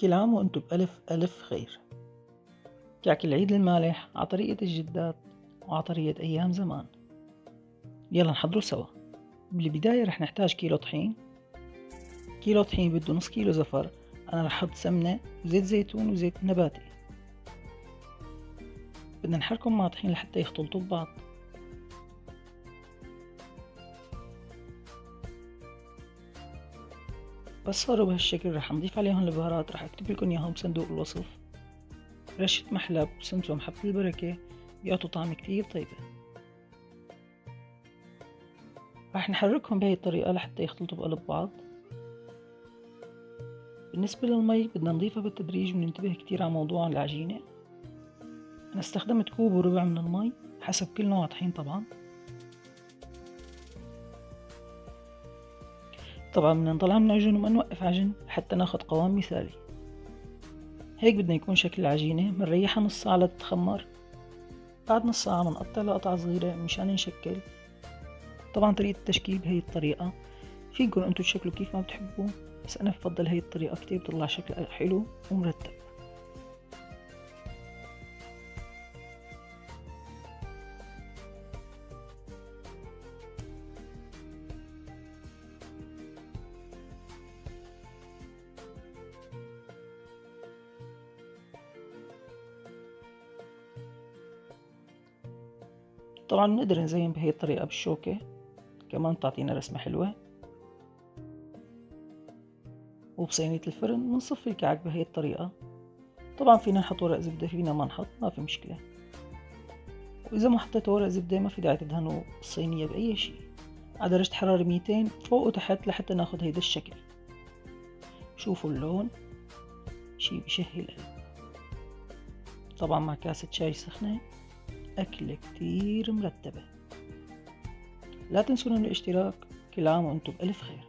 كل عام وانتم بألف ألف خير. كعك العيد المالح عطريقة الجدات وعطرية أيام زمان. يلا نحضره سوا. بالبداية رح نحتاج كيلو طحين. كيلو طحين بده نص كيلو زفر. أنا رح أحط سمنة وزيت زيتون وزيت نباتي. بدنا نحركهم مع طحين لحتى يختلطوا ببعض. بس صاروا بهالشكل رح نضيف عليهم البهارات، رح أكتب لكم إياهم بصندوق الوصف. رشة محلب وسمسم حبة البركة بيعطوا طعم كتير طيبة. رح نحركهم بهاي الطريقة لحتى يختلطوا بقلب بعض. بالنسبة للمي بدنا نضيفها بالتدريج وننتبه كتير على موضوع العجينة. أنا استخدمت كوب وربع من المي حسب كل نوع طحين طبعا. بدنا نضل عم نعجن وما نوقف عجن حتى ناخد قوام مثالي. هيك بدنا يكون شكل العجينة. منريحها نص ساعة لتتخمر. بعد نص ساعة منقطع لقطع صغيرة مشان نشكل. طبعا طريقة التشكيل بهي الطريقة فيكن انتو تشكلوا كيف ما بتحبوا، بس أنا بفضل هي الطريقة كتير بتطلع شكلها حلو ومرتب. طبعا نقدر نزين بهي الطريقة بالشوكة، كمان تعطينا رسمة حلوة. وبصينية الفرن منصفي الكعك بهي الطريقة. طبعا فينا نحط ورق زبدة، فينا ما نحط، ما في مشكلة. وإذا ما حطيت ورق زبدة ما في داعي تدهنوا الصينية بأي شي. على درجة حرارة 200 فوق وتحت لحتى ناخد هيدا الشكل. شوفوا اللون، شي بشهي القلب. طبعا مع كاسة شاي سخنة أكلة كتير مرتبة. لا تنسونا من الاشتراك. كل عام وانتم بألف خير.